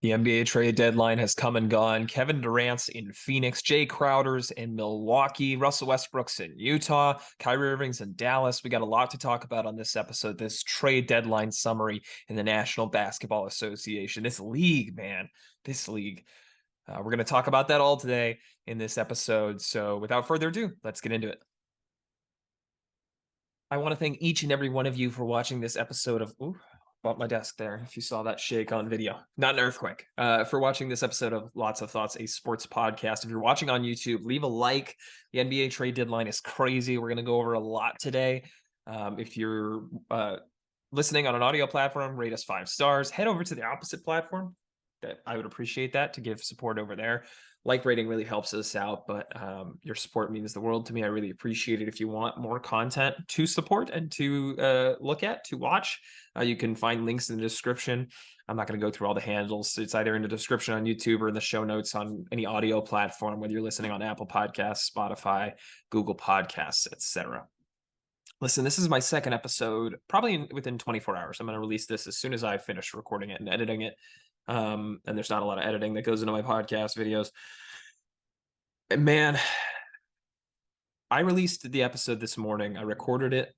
The NBA trade deadline has come and gone. Kevin Durant's in Phoenix, Jay Crowder's in Milwaukee, Russell Westbrook's in Utah, Kyrie Irving's in Dallas. We got a lot to talk about on this episode, this trade deadline summary in the National Basketball Association. This league, man, this league. We're going to talk about that all today in this episode. So without further ado, let's get into it. I want to thank each and every one of you for watching this episode of bought my desk there. If you saw that shake on video, not an earthquake. For watching this episode of Lots of Thoughts, a sports podcast. If you're watching on YouTube, leave a like. The NBA trade deadline is crazy. We're going to go over a lot today. If you're listening on an audio platform, rate us 5 stars. Head over to the opposite platform. That I would appreciate that to give support over there. Like rating really helps us out, but your support means the world to me. I really appreciate it. If you want more content to support and to look at, to watch, you can find links in the description. I'm not going to go through all the handles. It's either in the description on YouTube or in the show notes on any audio platform, whether you're listening on Apple Podcasts, Spotify, Google Podcasts, etc. Listen, this is my second episode, probably within 24 hours. I'm going to release this as soon as I finish recording it and editing it. And there's not a lot of editing that goes into my podcast videos. And man, I released the episode this morning. I recorded it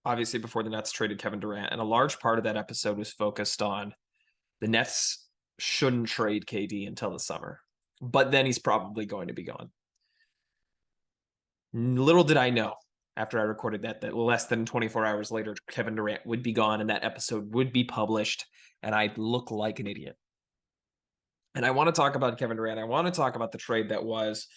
obviously before the Nets traded Kevin Durant. And a large part of that episode was focused on the Nets shouldn't trade KD until the summer, but then he's probably going to be gone. Little did I know after I recorded that less than 24 hours later, Kevin Durant would be gone and that episode would be published and I'd look like an idiot. And I want to talk about Kevin Durant. I want to talk about the trade that was,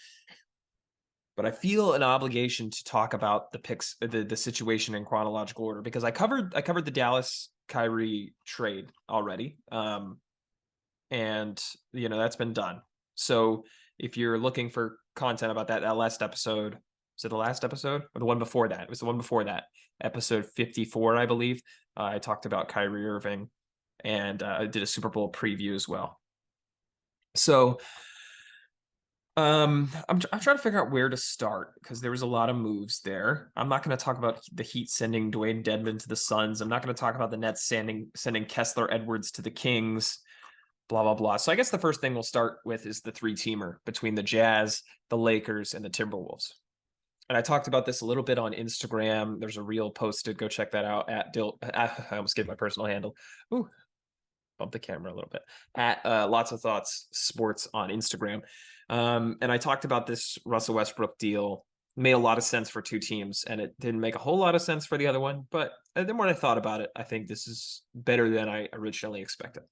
but I feel an obligation to talk about the picks, the situation in chronological order, because I covered the Dallas Kyrie trade already. And that's been done. So if you're looking for content about that last episode, is it the last episode or the one before that? It was the one before that, episode 54, I believe. I talked about Kyrie Irving and I did a Super Bowl preview as well. So I'm trying to figure out where to start because there was a lot of moves there. I'm not going to talk about the Heat sending Dwayne Dedmon to the Suns. I'm not going to talk about the Nets sending Kessler Edwards to the Kings. Blah, blah, blah. So I guess the first thing we'll start with is the 3-teamer between the Jazz, the Lakers, and the Timberwolves. And I talked about this a little bit on Instagram. There's a reel posted. Go check that out at I almost gave my personal handle. Ooh, bump the camera a little bit. At Lots of Thoughts Sports on Instagram. And I talked about this Russell Westbrook deal. Made a lot of sense for 2 teams, and it didn't make a whole lot of sense for the other one. But the more I thought about it, I think this is better than I originally expected.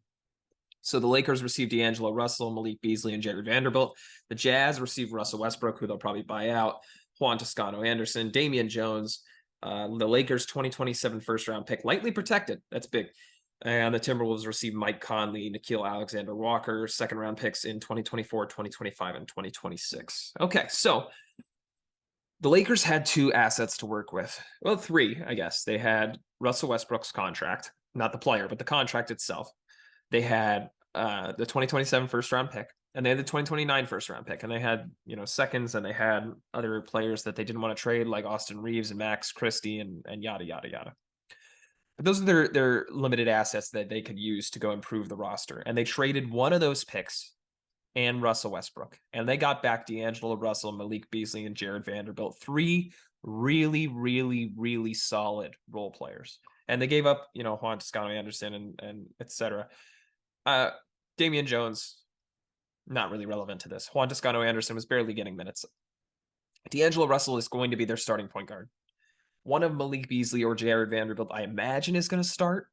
So the Lakers received D'Angelo Russell, Malik Beasley, and Jared Vanderbilt. The Jazz received Russell Westbrook, who they'll probably buy out, Juan Toscano Anderson, Damian Jones, the Lakers 2027 first-round pick, lightly protected. That's big. And the Timberwolves received Mike Conley, Nickeil Alexander-Walker, second-round picks in 2024, 2025, and 2026. Okay, so the Lakers had 2 assets to work with. Well, 3, I guess. They had Russell Westbrook's contract, not the player, but the contract itself. They had the 2027 first-round pick, and they had the 2029 first-round pick, and they had seconds, and they had other players that they didn't want to trade, like Austin Reeves and Max Christie and yada yada yada. But those are their limited assets that they could use to go improve the roster, and they traded one of those picks and Russell Westbrook, and they got back D'Angelo Russell, Malik Beasley, and Jared Vanderbilt, 3 really, really, really solid role players, and they gave up Juan Toscano Anderson and etc. Damian Jones, not really relevant to this. Juan Toscano Anderson was barely getting minutes. D'Angelo Russell is going to be their starting point guard. One of Malik Beasley or Jared Vanderbilt, I imagine, is going to start.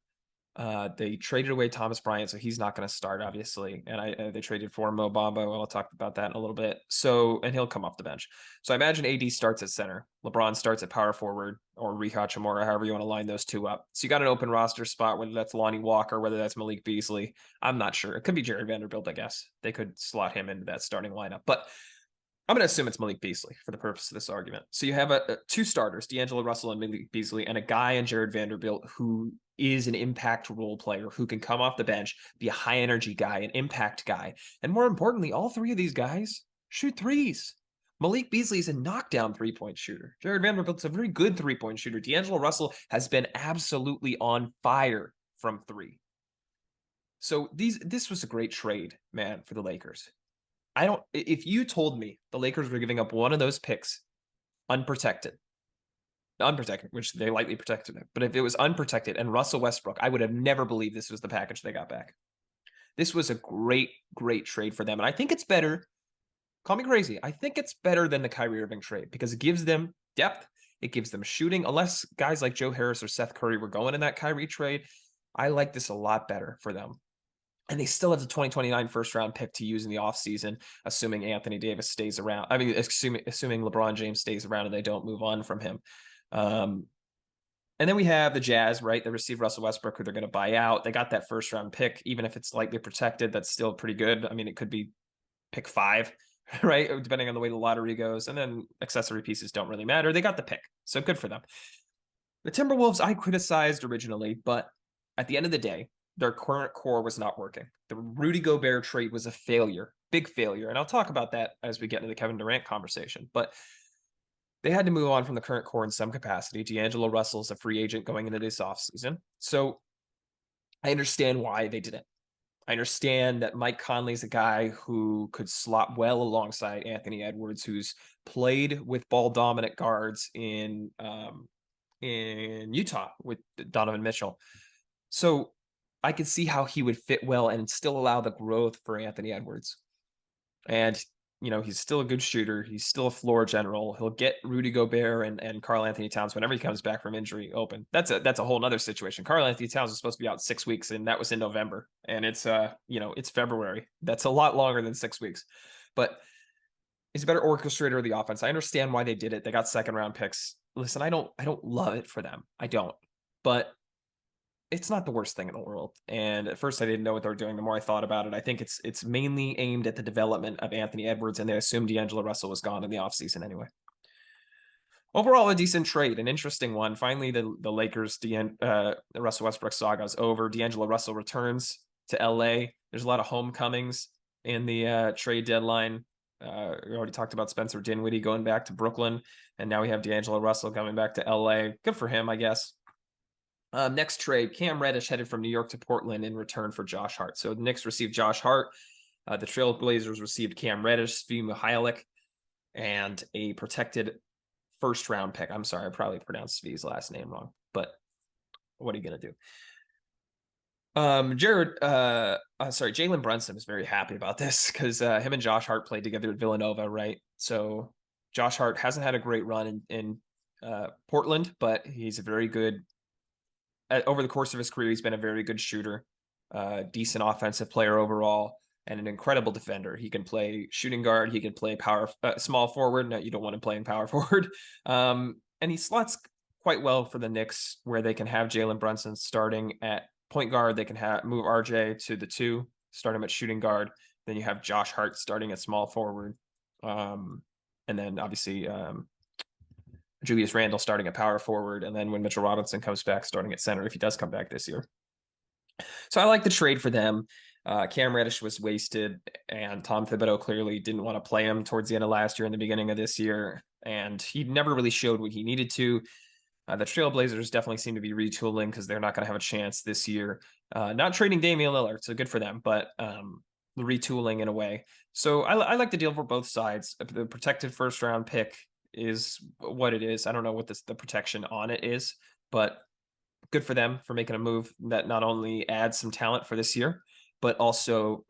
They traded away Thomas Bryant, so he's not going to start, obviously. And they traded for Mo Bamba. I'll talk about that in a little bit. And he'll come off the bench. So I imagine AD starts at center. LeBron starts at power forward, or Rui Hachimura, however you want to line those 2 up. So you got an open roster spot, whether that's Lonnie Walker, whether that's Malik Beasley. I'm not sure. It could be Jared Vanderbilt, I guess. They could slot him into that starting lineup. But I'm going to assume it's Malik Beasley for the purpose of this argument. So you have 2 starters, D'Angelo Russell and Malik Beasley, and a guy in Jared Vanderbilt who is an impact role player who can come off the bench, be a high energy guy, an impact guy. And more importantly, all 3 of these guys shoot threes. Malik Beasley is a knockdown 3-point shooter. Jared Vanderbilt's a very good 3-point shooter. D'Angelo Russell has been absolutely on fire from 3. So this was a great trade, man, for the Lakers. If you told me the Lakers were giving up one of those picks unprotected, which they lightly protected it, but if it was unprotected and Russell Westbrook, I would have never believed this was the package they got back. This was a great, great trade for them. And I think it's better. Call me crazy. I think it's better than the Kyrie Irving trade because it gives them depth. It gives them shooting. Unless guys like Joe Harris or Seth Curry were going in that Kyrie trade, I like this a lot better for them. And they still have the 2029 first round pick to use in the offseason, assuming Anthony Davis stays around. I mean, assuming LeBron James stays around and they don't move on from him. And then we have the Jazz, right? They received Russell Westbrook, who they're going to buy out. They got that first round pick, even if it's lightly protected, that's still pretty good. I mean, it could be pick 5, right? Depending on the way the lottery goes. And then accessory pieces don't really matter. They got the pick. So good for them. The Timberwolves, I criticized originally, but at the end of the day, their current core was not working. The Rudy Gobert trade was a failure, big failure. And I'll talk about that as we get into the Kevin Durant conversation. But they had to move on from the current core in some capacity. D'Angelo Russell is a free agent going into this offseason. So I understand why they did it. I understand that Mike Conley is a guy who could slot well alongside Anthony Edwards, who's played with ball dominant guards in Utah with Donovan Mitchell. So I could see how he would fit well and still allow the growth for Anthony Edwards. And he's still a good shooter. He's still a floor general. He'll get Rudy Gobert and Karl Anthony Towns whenever he comes back from injury open. That's a whole nother situation. Karl Anthony Towns is supposed to be out 6 weeks, and that was in November. And it's it's February. That's a lot longer than 6 weeks. But he's a better orchestrator of the offense. I understand why they did it. They got second round picks. Listen, I don't love it for them. I don't. But it's not the worst thing in the world. And at first I didn't know what they were doing. The more I thought about it, I think it's mainly aimed at the development of Anthony Edwards, and they assumed D'Angelo Russell was gone in the offseason anyway. Overall, a decent trade, an interesting one. Finally, the Lakers, Russell Westbrook saga is over. D'Angelo Russell returns to LA. There's a lot of homecomings in the trade deadline. We already talked about Spencer Dinwiddie going back to Brooklyn, and now we have D'Angelo Russell coming back to LA. Good for him, I guess. Next trade, Cam Reddish headed from New York to Portland in return for Josh Hart. So the Knicks received Josh Hart. The Trailblazers received Cam Reddish, Svi Mihajlovic, and a protected first-round pick. I'm sorry, I probably pronounced Svi's last name wrong, but what are you going to do? Jalen Brunson is very happy about this because him and Josh Hart played together at Villanova, right? So Josh Hart hasn't had a great run in Portland, but he's a very good over the course of his career, he's been a very good shooter, decent offensive player overall, and an incredible defender. He can play shooting guard. He can play small forward. No, you don't want to play in power forward. And he slots quite well for the Knicks, where they can have Jalen Brunson starting at point guard. They can move RJ to the 2, start him at shooting guard. Then you have Josh Hart starting at small forward. And then obviously Julius Randle starting at power forward, and then when Mitchell Robinson comes back, starting at center if he does come back this year. So I like the trade for them. Cam Reddish was wasted, and Tom Thibodeau clearly didn't want to play him towards the end of last year and the beginning of this year, and he never really showed what he needed to. The Trailblazers definitely seem to be retooling because they're not going to have a chance this year. Not trading Damian Lillard, so good for them, but retooling in a way. So I like the deal for both sides. The protected first-round pick is what it is. I don't know what the protection on it is, but good for them for making a move that not only adds some talent for this year, but also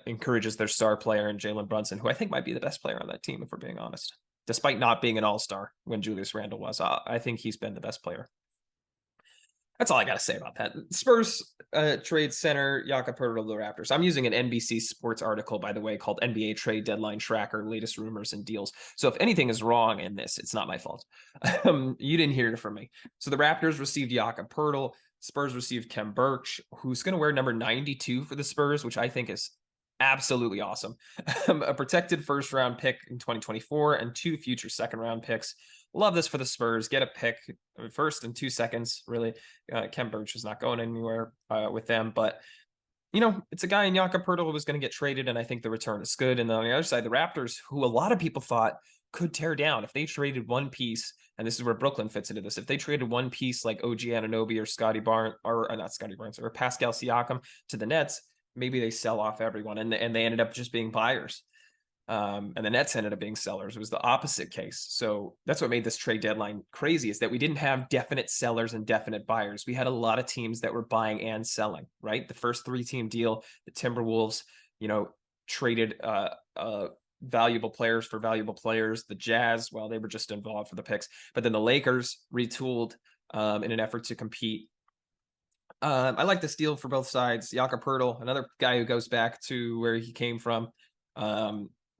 encourages their star player in Jalen Brunson, who I think might be the best player on that team, if we're being honest, despite not being an all-star when Julius Randle was. I think he's been the best player. That's all I got to say about that. Spurs trade center Jakob Poeltl to the Raptors. I'm using an NBC Sports article, by the way, called NBA Trade Deadline Tracker, Latest Rumors and Deals. So if anything is wrong in this, it's not my fault. You didn't hear it from me. So the Raptors received Jakob Poeltl. Spurs received Khem Birch, who's going to wear number 92 for the Spurs, which I think is absolutely awesome. A protected first-round pick in 2024 and 2 future second-round picks. Love this for the Spurs. Get a pick first and 2 seconds, really. Khem Birch is not going anywhere with them, but it's a guy in Jakob Poeltl who was going to get traded, and I think the return is good. And then on the other side, the Raptors, who a lot of people thought could tear down. If they traded one piece, and this is where Brooklyn fits into this, if they traded one piece like OG Anunoby or Scotty Barnes, or not Scotty Barnes, or Pascal Siakam to the Nets, maybe they sell off everyone, and they ended up just being buyers. And the Nets ended up being sellers. It was the opposite case. So that's what made this trade deadline crazy, is that we didn't have definite sellers and definite buyers. We had a lot of teams that were buying and selling, right? The first 3-team deal, the Timberwolves, traded valuable players for valuable players. The Jazz, well, they were just involved for the picks. But then the Lakers retooled in an effort to compete. I like this deal for both sides. Jakob Poeltl, another guy who goes back to where he came from,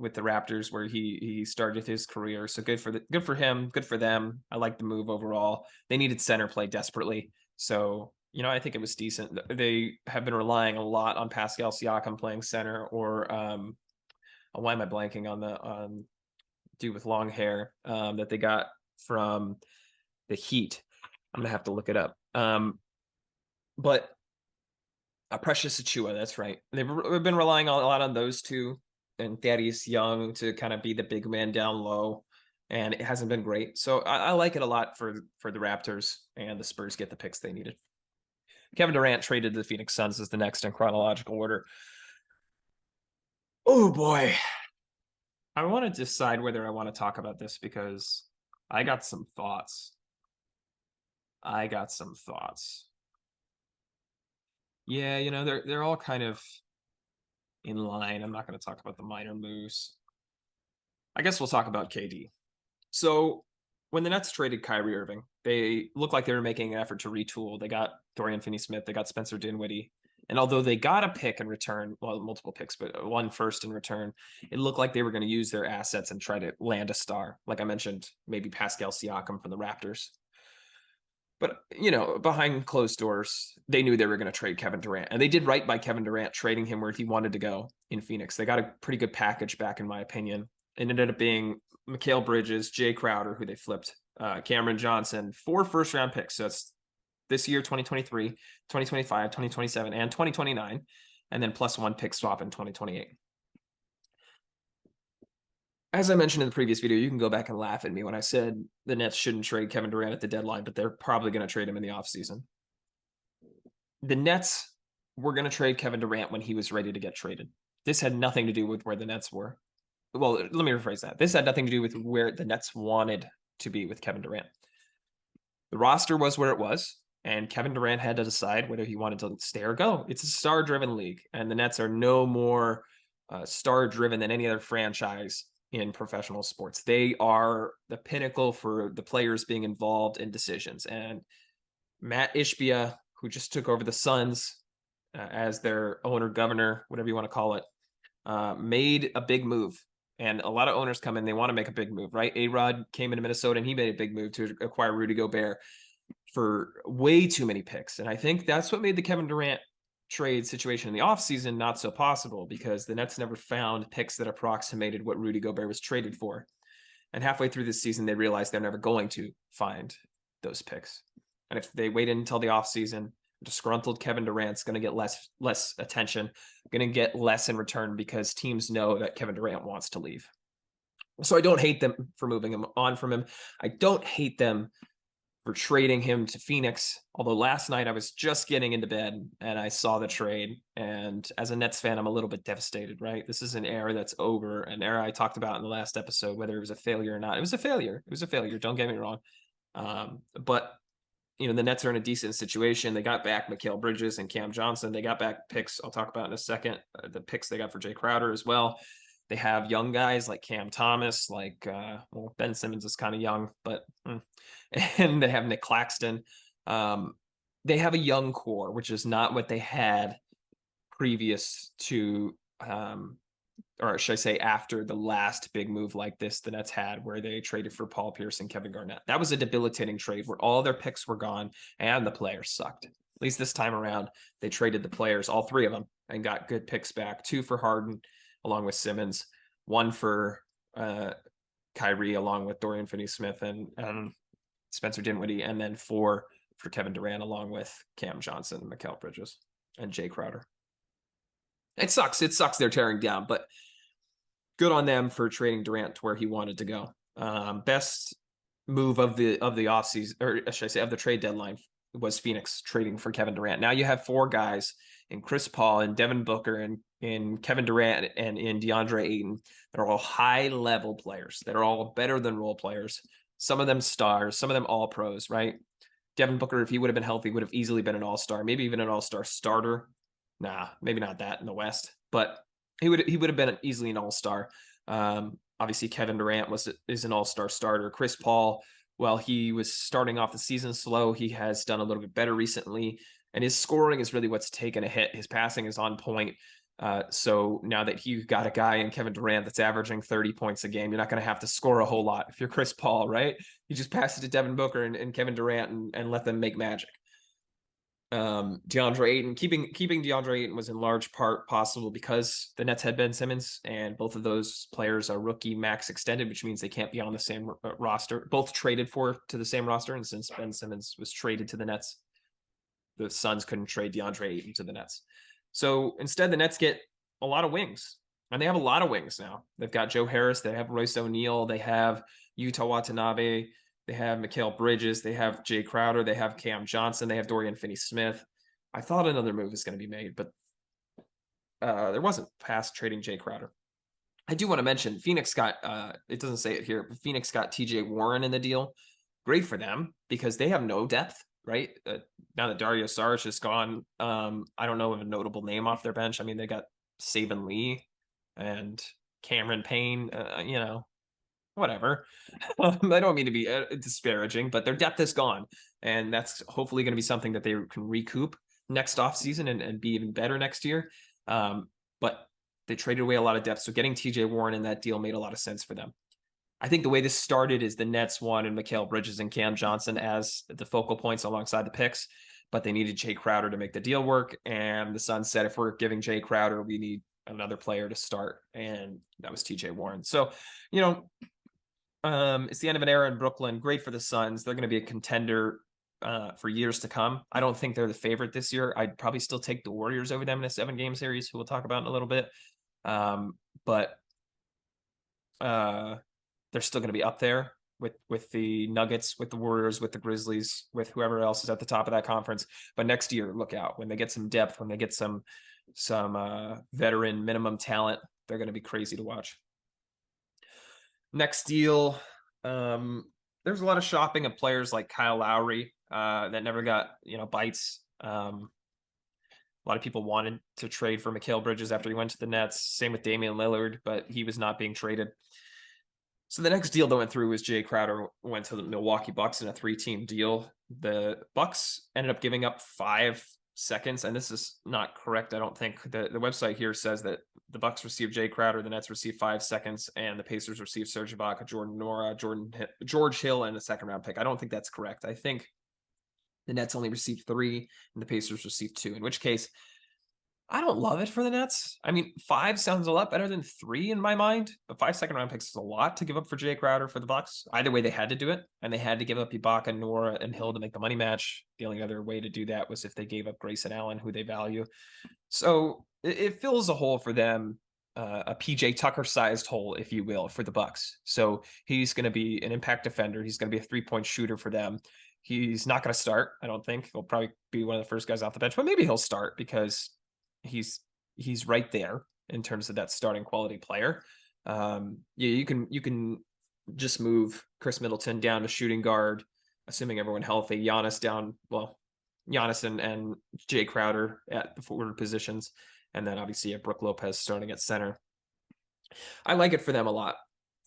with the Raptors, where he started his career. So good for him, good for them. I like the move overall. They needed center play desperately. So, I think it was decent. They have been relying a lot on Pascal Siakam playing center, or why am I blanking on the dude with long hair that they got from the Heat? I'm gonna have to look it up. But Precious Achiuwa, that's right. They've been relying a lot on those two, and Thaddeus Young to kind of be the big man down low, and it hasn't been great. So I like it a lot for the Raptors, and the Spurs get the picks they needed. Kevin Durant traded to the Phoenix Suns is the next in chronological order. Oh boy. I want to decide whether I want to talk about this, because I got some thoughts. Yeah, they're all kind of in line. I'm not going to talk about the minor moves. I guess we'll talk about KD. So when the Nets traded Kyrie Irving, they looked like they were making an effort to retool. They got Dorian Finney-Smith, they got Spencer Dinwiddie. And although they got a pick in return, well, multiple picks, but one first in return, it looked like they were going to use their assets and try to land a star. Like I mentioned, maybe Pascal Siakam from the Raptors. But, behind closed doors, they knew they were going to trade Kevin Durant. And they did right by Kevin Durant, trading him where he wanted to go in Phoenix. They got a pretty good package back, in my opinion. It ended up being Mikal Bridges, Jay Crowder, who they flipped, Cameron Johnson, 4 first-round picks. So it's this year, 2023, 2025, 2027, and 2029, and then plus 1 pick swap in 2028. As I mentioned in the previous video, you can go back and laugh at me when I said the Nets shouldn't trade Kevin Durant at the deadline, but they're probably going to trade him in the offseason. The Nets were going to trade Kevin Durant when he was ready to get traded. This had nothing to do with where the Nets were. Well, let me rephrase that. This had nothing to do with where the Nets wanted to be with Kevin Durant. The roster was where it was, and Kevin Durant had to decide whether he wanted to stay or go. It's a star-driven league, and the Nets are no more star-driven than any other franchise in professional sports. They are the pinnacle for the players being involved in decisions. And Matt Ishbia, who just took over the Suns as their owner, governor, whatever you want to call it, made a big move. And a lot of owners come in, they want to make a big move, right? A-Rod came into Minnesota and he made a big move to acquire Rudy Gobert for way too many picks. And I think that's what made the Kevin Durant trade situation in the offseason not so possible, because the Nets never found picks that approximated what Rudy Gobert was traded for. And halfway through this season, they realized they're never going to find those picks. And if they waited until the offseason, disgruntled Kevin Durant's going to get less attention, going to get less in return, because teams know that Kevin Durant wants to leave. So I don't hate them for moving him on from him. I don't hate them for trading him to Phoenix. Although last night I was just getting into bed and I saw the trade. And as a Nets fan, I'm a little bit devastated, right? This is an era that's over, an era I talked about in the last episode, whether it was a failure or not. It was a failure. It was a failure. Don't get me wrong. But the Nets are in a decent situation. They got back Mikal Bridges and Cam Johnson. They got back picks I'll talk about in a second. The picks they got for Jay Crowder as well. They have young guys like Cam Thomas, like Ben Simmons is kind of young, but and they have Nick Claxton. They have a young core, which is not what they had previous to, or should I say after the last big move like this the Nets had, where they traded for Paul Pierce and Kevin Garnett. That was a debilitating trade where all their picks were gone and the players sucked. At least this time around, they traded the players, all 3 of them, and got good picks back. 2 for Harden, along with Simmons, 1 for Kyrie, along with Dorian Finney-Smith and Spencer Dinwiddie, and then 4 for Kevin Durant, along with Cam Johnson, Mikal Bridges, and Jay Crowder. It sucks. They're tearing down, but good on them for trading Durant to where he wanted to go. Best move of the offseason, or should I say of the trade deadline, was Phoenix trading for Kevin Durant. Now you have 4 guys in Chris Paul and Devin Booker and in Kevin Durant and in DeAndre Ayton that are all high level players that are all better than role players. Some of them stars, some of them all pros, right? Devin Booker, if he would have been healthy, would have easily been an all-star, maybe even an all-star starter. Nah, maybe not that in the West, but he would have been easily an all-star. Obviously, Kevin Durant is an all-star starter. Chris Paul, while he was starting off the season slow, he has done a little bit better recently, and his scoring is really what's taken a hit. His passing is on point. So now that you've got a guy in Kevin Durant that's averaging 30 points a game, you're not going to have to score a whole lot if you're Chris Paul, right? You just pass it to Devin Booker and Kevin Durant and let them make magic. DeAndre Ayton, keeping DeAndre Ayton was in large part possible because the Nets had Ben Simmons, and both of those players are rookie max extended, which means they can't be on the same roster. Both traded to the same roster, and since Ben Simmons was traded to the Nets, the Suns couldn't trade DeAndre Ayton to the Nets. So instead, the Nets get a lot of wings, and they have a lot of wings now. They've got Joe Harris, they have Royce O'Neal, they have Yuta Watanabe, they have Mikal Bridges, they have Jay Crowder, they have Cam Johnson, they have Dorian Finney-Smith. I thought another move was going to be made, but there wasn't past trading Jay Crowder. I do want to mention Phoenix got, it doesn't say it here, but Phoenix got TJ Warren in the deal. Great for them because they have no depth, right? Now that Dario Saric is gone, I don't know of a notable name off their bench. I mean, they got Saban Lee and Cameron Payne, whatever. I don't mean to be disparaging, but their depth is gone. And that's hopefully going to be something that they can recoup next offseason and be even better next year. But they traded away a lot of depth. So getting TJ Warren in that deal made a lot of sense for them. I think the way this started is the Nets wanted Mikal Bridges and Cam Johnson as the focal points alongside the picks, but they needed Jay Crowder to make the deal work. And the Suns said, if we're giving Jay Crowder, we need another player to start. And that was TJ Warren. So, it's the end of an era in Brooklyn. Great for the Suns. They're going to be a contender for years to come. I don't think they're the favorite this year. I'd probably still take the Warriors over them in a 7-game series, who we'll talk about in a little bit. But they're still going to be up there with the Nuggets, with the Warriors, with the Grizzlies, with whoever else is at the top of that conference. But next year, look out. When they get some depth, when they get some veteran minimum talent, they're going to be crazy to watch. Next deal, there's a lot of shopping of players like Kyle Lowry that never got bites. A lot of people wanted to trade for Mikal Bridges after he went to the Nets. Same with Damian Lillard, but he was not being traded. So the next deal that went through was Jay Crowder went to the Milwaukee Bucks in a 3-team deal. The Bucks ended up giving up 5 seconds, and this is not correct. I don't think the website here says that the Bucks received Jay Crowder, the Nets received 5 seconds, and the Pacers received Serge Ibaka, Jordan Nora, George Hill, and a 2nd-round pick. I don't think that's correct. I think the Nets only received 3, and the Pacers received 2. In which case, I don't love it for the Nets. I mean, 5 sounds a lot better than 3 in my mind, but 5 second-round picks is a lot to give up for Jay Crowder for the Bucks. Either way, they had to do it, and they had to give up Ibaka, Nora, and Hill to make the money match. The only other way to do that was if they gave up Grayson Allen, who they value. So it fills a hole for them, a PJ Tucker-sized hole, if you will, for the Bucks. So he's going to be an impact defender. He's going to be a 3-point shooter for them. He's not going to start, I don't think. He'll probably be one of the first guys off the bench, but maybe he'll start because he's right there in terms of that starting quality player. You can just move Chris Middleton down to shooting guard, assuming everyone healthy. Giannis and Jay Crowder at the forward positions, and then obviously you have Brook Lopez starting at center. I like it for them a lot.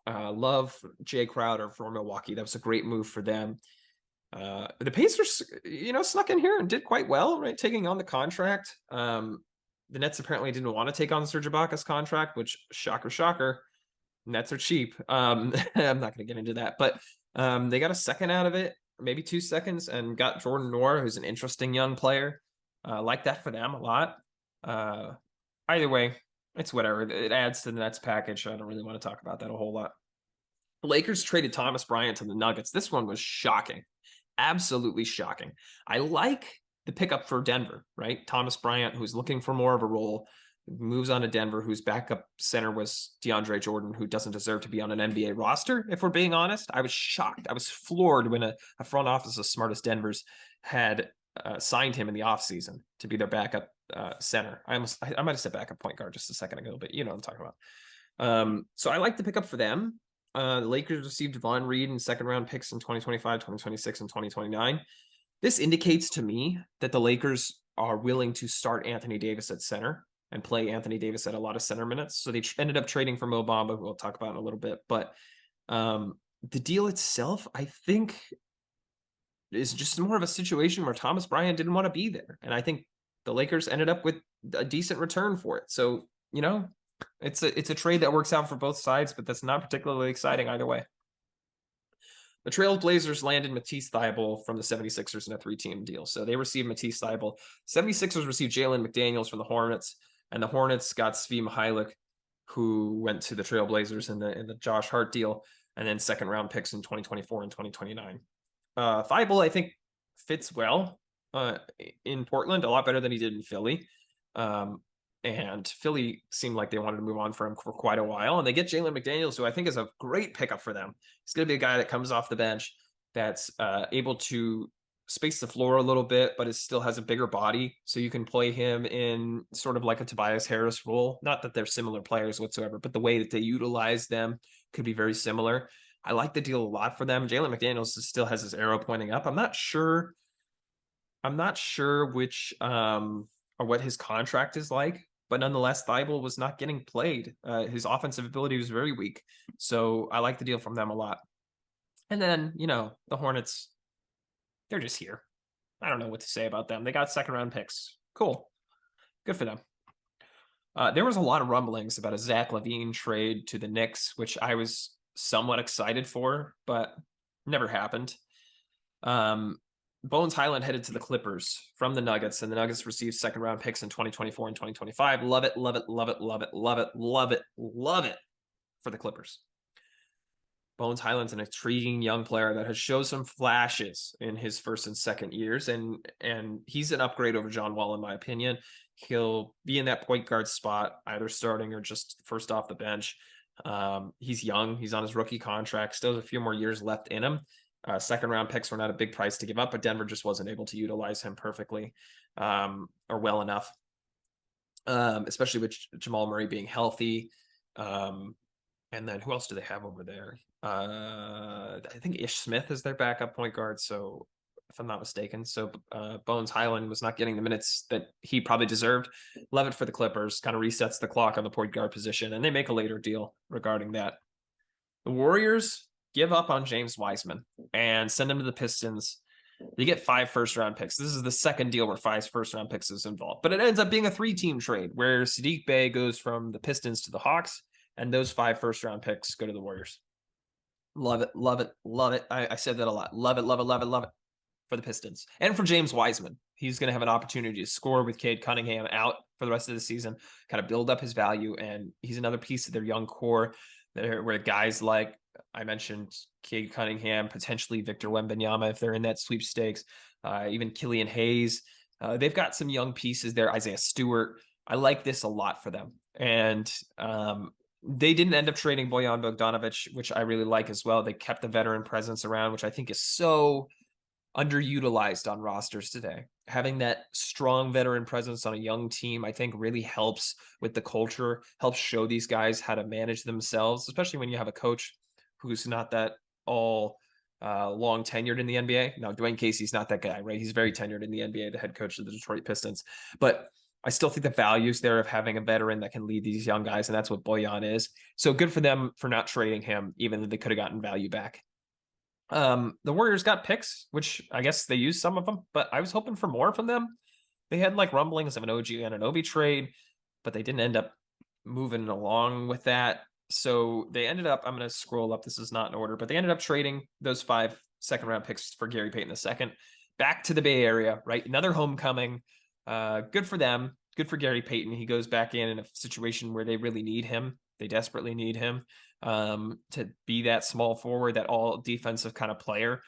Love Jay Crowder for Milwaukee. That was a great move for them. The Pacers, snuck in here and did quite well, right? Taking on the contract. The Nets apparently didn't want to take on Serge Ibaka's contract, which shocker. Nets are cheap. I'm not going to get into that, but they got a second out of it, maybe 2 seconds, and got Jordan Nora, who's an interesting young player. Like that for them a lot. Either way, it's whatever. It adds to the Nets package. I don't really want to talk about that a whole lot. The Lakers traded Thomas Bryant to the Nuggets. This one was shocking. Absolutely shocking. I like the pickup for Denver, right? Thomas Bryant, who's looking for more of a role. moves on to Denver, whose backup center was DeAndre Jordan, who doesn't deserve to be on an NBA roster, if we're being honest. I was shocked. I was floored when a front office as smart as Denver's had signed him in the offseason to be their backup center. I might have said backup point guard just a second ago, but you know what I'm talking about. So I like the pickup for them. The Lakers received Von Reed and second round picks in 2025, 2026, and 2029. This indicates to me that the Lakers are willing to start Anthony Davis at center and play Anthony Davis at a lot of center minutes. So they ended up trading for Mo Bamba, who we'll talk about in a little bit. But the deal itself, I think, is just more of a situation where Thomas Bryant didn't want to be there. And I think the Lakers ended up with a decent return for it. So, you know, it's a trade that works out for both sides, but that's not particularly exciting either way. The Trailblazers landed Matisse Thybulle from the 76ers in a 3-team deal. So they received Matisse Thybulle. 76ers received Jalen McDaniels from the Hornets, and the Hornets got Svi Mihajlovic, who went to the Trailblazers in the Josh Hart deal, and then second round picks in 2024 and 2029. Thybulle, I think, fits well in Portland, a lot better than he did in Philly. And Philly seemed like they wanted to move on for him for quite a while. And they get Jalen McDaniels, who I think is a great pickup for them. He's going to be a guy that comes off the bench that's able to space the floor a little bit, but it still has a bigger body. So you can play him in sort of like a Tobias Harris role. Not that they're similar players whatsoever, but the way that they utilize them could be very similar. I like the deal a lot for them. Jalen McDaniels still has his arrow pointing up. I'm not sure which or what his contract is like, but nonetheless, Thybulle was not getting played. His offensive ability was very weak. So I like the deal from them a lot. And then, you know, the Hornets, they're just here. I don't know what to say about them. They got second round picks. Cool. Good for them. There was a lot of rumblings about a Zach LaVine trade to the Knicks, which I was somewhat excited for, but never happened. Bones Highland headed to the Clippers from the Nuggets, and the Nuggets received second round picks in 2024 and 2025. Love it, love it, love it, love it, love it, love it, love it for the Clippers. Bones Highland's an intriguing young player that has showed some flashes in his first and second years, and he's an upgrade over John Wall, in my opinion. He'll be in that point guard spot, either starting or just first off the bench. He's young. He's on his rookie contract. Still has a few more years left in him. Second round picks were not a big price to give up, but Denver just wasn't able to utilize him perfectly or well enough, especially with Jamal Murray being healthy. And then who else do they have over there? I think Ish Smith is their backup point guard. So if I'm not mistaken, so Bones Highland was not getting the minutes that he probably deserved. Love it for the Clippers. Kind of resets the clock on the point guard position, and they make a later deal regarding that. The Warriors give up on James Wiseman and send him to the Pistons. They get 5 first-round picks. This is the second deal where 5 first-round picks is involved. But it ends up being a 3-team trade where Sadiq Bey goes from the Pistons to the Hawks, and those 5 first-round picks go to the Warriors. Love it, love it, love it. I said that a lot. Love it, love it, love it, love it for the Pistons. And for James Wiseman. He's going to have an opportunity to score with Cade Cunningham out for the rest of the season, kind of build up his value, and he's another piece of their young core where guys like I mentioned Cade Cunningham, potentially Victor Wembanyama if they're in that sweepstakes, even Killian Hayes. They've got some young pieces there. Isaiah Stewart. I like this a lot for them. And they didn't end up trading Bojan Bogdanovic, which I really like as well. They kept the veteran presence around, which I think is so underutilized on rosters today. Having that strong veteran presence on a young team, I think really helps with the culture, helps show these guys how to manage themselves, especially when you have a coach who's not that all long tenured in the NBA. Now, Dwayne Casey's not that guy, right? He's very tenured in the NBA, the head coach of the Detroit Pistons. But I still think the value's there of having a veteran that can lead these young guys, and that's what Bojan is. So good for them for not trading him, even though they could have gotten value back. The Warriors got picks, which I guess they used some of them, but I was hoping for more from them. They had like rumblings of an OG Anunoby trade, but they didn't end up moving along with that. So they ended up, I'm going to scroll up. This is not in order, but they ended up trading those 5 second-round picks for Gary Payton II back to the Bay Area, right? Another homecoming. Good for them. Good for Gary Payton. He goes back in a situation where they really need him. They desperately need him to be that small forward, that all defensive kind of player.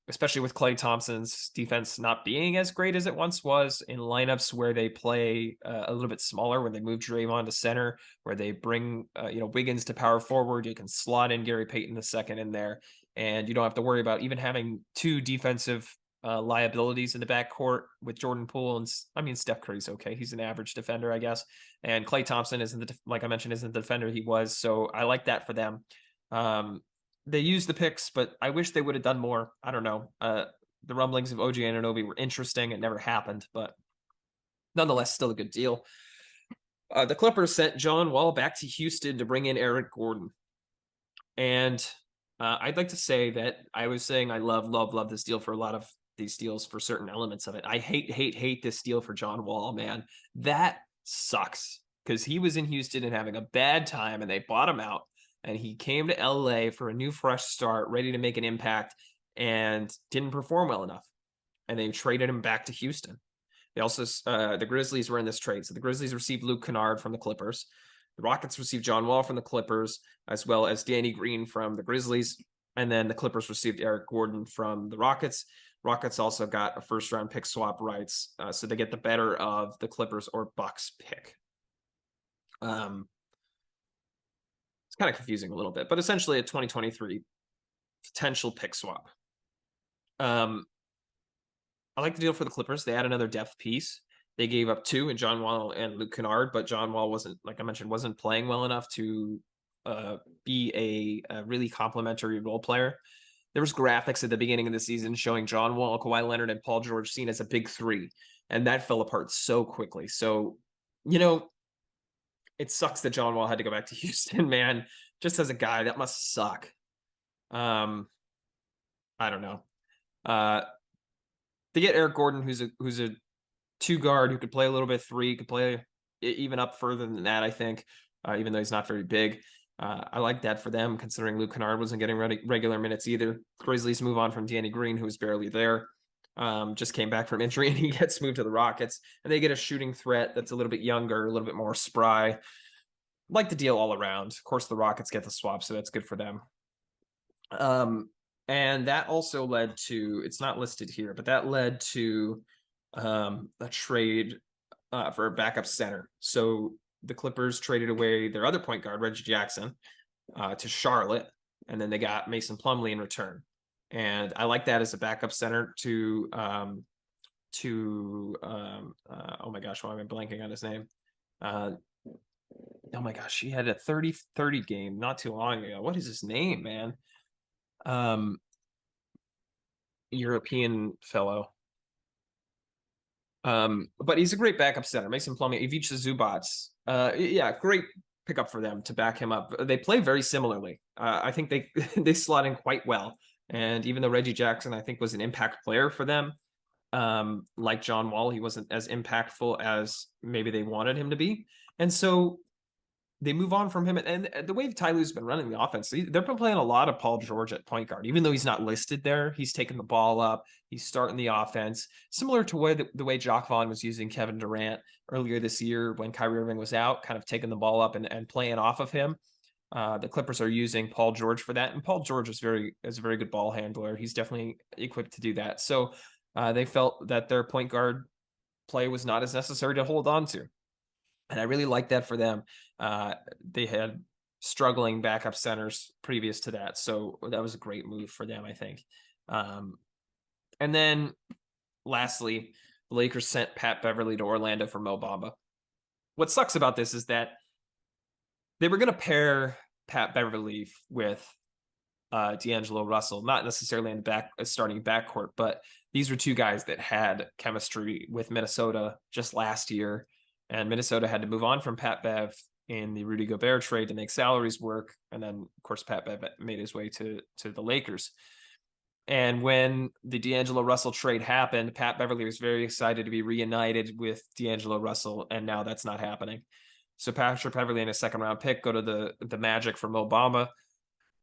especially with Klay Thompson's defense not being as great as it once was in lineups where they play a little bit smaller, when they move Draymond to center, where they bring Wiggins to power forward. You can slot in Gary Payton II in there, and you don't have to worry about even having two defensive liabilities in the backcourt with Jordan Poole. And I mean, Steph Curry's okay. He's an average defender, I guess. And Klay Thompson isn't, like I mentioned, isn't the defender he was. So I like that for them. They used the picks, but I wish they would have done more. I don't know. The rumblings of OG Anunoby were interesting. It never happened, but nonetheless, still a good deal. The Clippers sent John Wall back to Houston to bring in Eric Gordon. And I'd like to say that I was saying I love this deal for a lot of these deals for certain elements of it. I hate this deal for John Wall, man. That sucks because he was in Houston and having a bad time, and they bought him out. And he came to LA for a new fresh start, ready to make an impact, and didn't perform well enough. And they traded him back to Houston. They also, the Grizzlies were in this trade. So the Grizzlies received Luke Kennard from the Clippers. The Rockets received John Wall from the Clippers, as well as Danny Green from the Grizzlies. And then the Clippers received Eric Gordon from the Rockets. Rockets also got a first-round pick swap rights, so they get the better of the Clippers or Bucks pick. It's kind of confusing a little bit, but essentially a 2023 potential pick swap. I like the deal for the Clippers. They add another depth piece. They gave up two in John Wall and Luke Kennard, but John Wall wasn't, like I mentioned, wasn't playing well enough to be a really complimentary role player. There was graphics at the beginning of the season showing John Wall, Kawhi Leonard, and Paul George seen as a big three, and that fell apart so quickly. So, it sucks that John Wall had to go back to Houston, man. Just as a guy, that must suck. I don't know. They get Eric Gordon, who's a two guard who could play a little bit three, could play even up further than that, I think, even though he's not very big. I like that for them, considering Luke Kennard wasn't getting regular minutes either. Grizzlies move on from Danny Green, who was barely there. Just came back from injury, and he gets moved to the Rockets. And they get a shooting threat that's a little bit younger, a little bit more spry. Like the deal all around. Of course, the Rockets get the swap, so that's good for them. And that also led to, it's not listed here, but that led to a trade for a backup center. So the Clippers traded away their other point guard, Reggie Jackson, to Charlotte, and then they got Mason Plumlee in return. And I like that as a backup center to oh my gosh, why am I blanking on his name? Oh my gosh, he had a 30 game not too long ago. What is his name, man? European fellow. But he's a great backup center. Mason Plumlee, Ivica Zubats. Yeah, great pickup for them to back him up. They play very similarly. I think they they slot in quite well. And even though Reggie Jackson, I think, was an impact player for them, like John Wall, he wasn't as impactful as maybe they wanted him to be. And so they move on from him. And the way Ty Lue's been running the offense, they've been playing a lot of Paul George at point guard. Even though he's not listed there, he's taking the ball up. He's starting the offense, similar to the way Jacque Vaughn was using Kevin Durant earlier this year when Kyrie Irving was out, kind of taking the ball up and playing off of him. The Clippers are using Paul George for that, and Paul George is a very good ball handler. He's definitely equipped to do that. So they felt that their point guard play was not as necessary to hold on to. And I really like that for them. They had struggling backup centers previous to that. So that was a great move for them, I think. And then lastly, the Lakers sent Pat Beverly to Orlando for Mo Bamba. What sucks about this is that they were going to pair Pat Beverly with D'Angelo Russell, not necessarily in the starting backcourt, but these were two guys that had chemistry with Minnesota just last year. And Minnesota had to move on from Pat Bev in the Rudy Gobert trade to make salaries work. And then, of course, Pat Bev made his way to the Lakers. And when the D'Angelo Russell trade happened, Pat Beverly was very excited to be reunited with D'Angelo Russell, and now that's not happening. So Patrick Beverly and a second-round pick go to the Magic for Mo Bamba.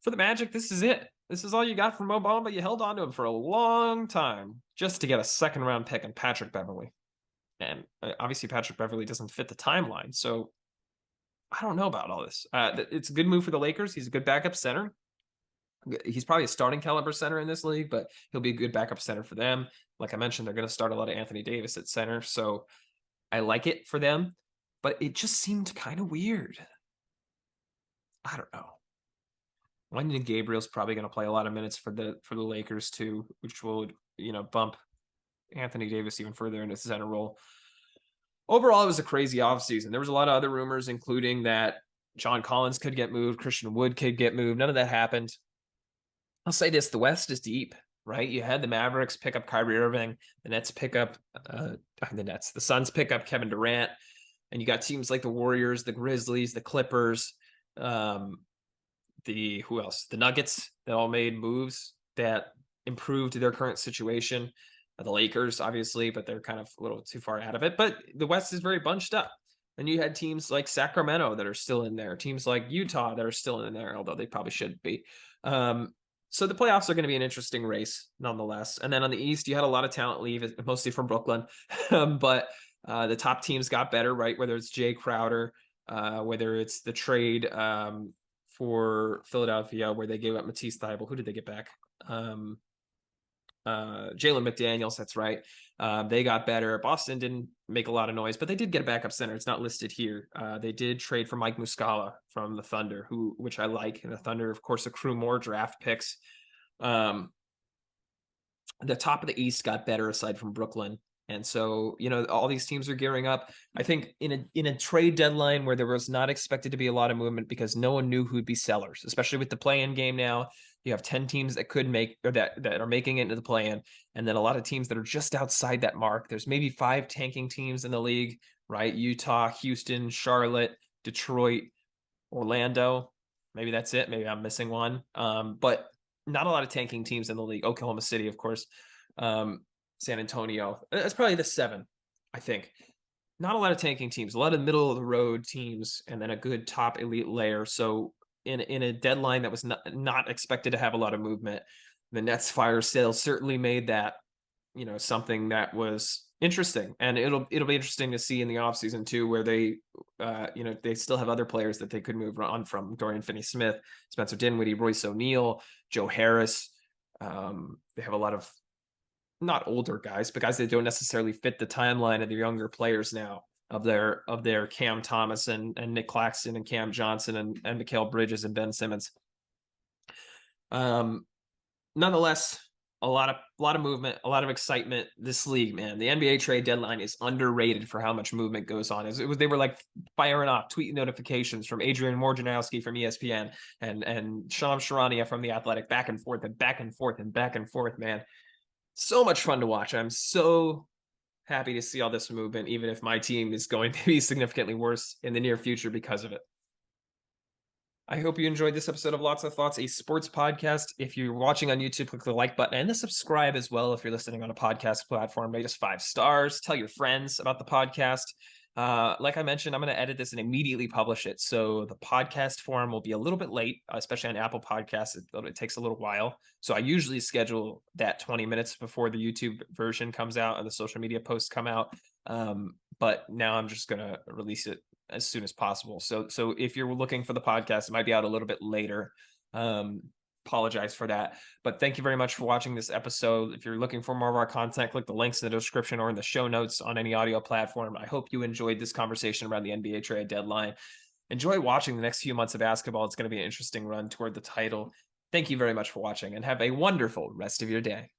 For the Magic, this is it. This is all you got from Mo Bamba. You held on to him for a long time just to get a second-round pick in Patrick Beverly. And obviously Patrick Beverly doesn't fit the timeline. So I don't know about all this. It's a good move for the Lakers. He's a good backup center. He's probably a starting caliber center in this league, but he'll be a good backup center for them. Like I mentioned, they're going to start a lot of Anthony Davis at center. So I like it for them, but it just seemed kind of weird. I don't know. Wendy Gabriel's probably going to play a lot of minutes for the Lakers too, which will bump Anthony Davis even further into the center role. Overall, it was a crazy offseason. There was a lot of other rumors, including that John Collins could get moved, Christian Wood could get moved. None of that happened. I'll say this: the West is deep, right? You had the Mavericks pick up Kyrie Irving, the Nets pick up the Suns pick up Kevin Durant, and you got teams like the Warriors, the Grizzlies, the Clippers, who else? The Nuggets that all made moves that improved their current situation. The Lakers, obviously, but they're kind of a little too far out of it. But the West is very bunched up. And you had teams like Sacramento that are still in there, teams like Utah that are still in there, although they probably shouldn't be. So the playoffs are going to be an interesting race, nonetheless. And then on the East, you had a lot of talent leave, mostly from Brooklyn. But the top teams got better, right? Whether it's Jay Crowder, whether it's the trade for Philadelphia, where they gave up Matisse Thybulle. Who did they get back? Jalen McDaniels, that's right. They got better. Boston didn't make a lot of noise, but they did get a backup center. It's not listed here. They did trade for Mike Muscala from the Thunder, which I like. And the Thunder, of course, accrue more draft picks. The top of the East got better aside from Brooklyn. And so, all these teams are gearing up. I think in a trade deadline where there was not expected to be a lot of movement because no one knew who'd be sellers, especially with the play-in game now. You have 10 teams that could make, or that are making it into the play-in, and then a lot of teams that are just outside that mark. There's maybe 5 tanking teams in the league, right? Utah, Houston, Charlotte, Detroit, Orlando. Maybe that's it. Maybe I'm missing one. But not a lot of tanking teams in the league. Oklahoma City, of course. San Antonio. That's probably the 7, I think. Not a lot of tanking teams, a lot of middle of the road teams, and then a good top elite layer. So in a deadline that was not expected to have a lot of movement, the Nets fire sale certainly made that, something that was interesting. And it'll be interesting to see in the offseason too, where they they still have other players that they could move on from: Dorian Finney-Smith, Spencer Dinwiddie, Royce O'Neal, Joe Harris. They have a lot of not older guys, but guys that don't necessarily fit the timeline of the younger players now of their Cam Thomas and Nick Claxton and Cam Johnson and Mikal Bridges and Ben Simmons. Nonetheless, a lot of movement, a lot of excitement. This league, man, the NBA trade deadline is underrated for how much movement goes on. They were like firing off tweet notifications from Adrian Wojnarowski from ESPN and Shams Charania from The Athletic, back and forth and back and forth and back and forth, man. So much fun to watch. I'm so happy to see all this movement, even if my team is going to be significantly worse in the near future because of it. I hope you enjoyed this episode of Lots of Thoughts, a sports podcast. If you're watching on YouTube, click the like button and the subscribe as well. If you're listening on a podcast platform, rate us 5 stars. Tell your friends about the podcast. Like I mentioned, I'm going to edit this and immediately publish it. So the podcast form will be a little bit late, especially on Apple Podcasts. It takes a little while. So I usually schedule that 20 minutes before the YouTube version comes out and the social media posts come out. But now I'm just going to release it as soon as possible. So if you're looking for the podcast, it might be out a little bit later. Apologize for that, but thank you very much for watching this episode. If you're looking for more of our content, click the links in the description or in the show notes on any audio platform. I hope you enjoyed this conversation around the NBA trade deadline. Enjoy watching the next few months of basketball. It's going to be an interesting run toward the title. Thank you very much for watching and have a wonderful rest of your day.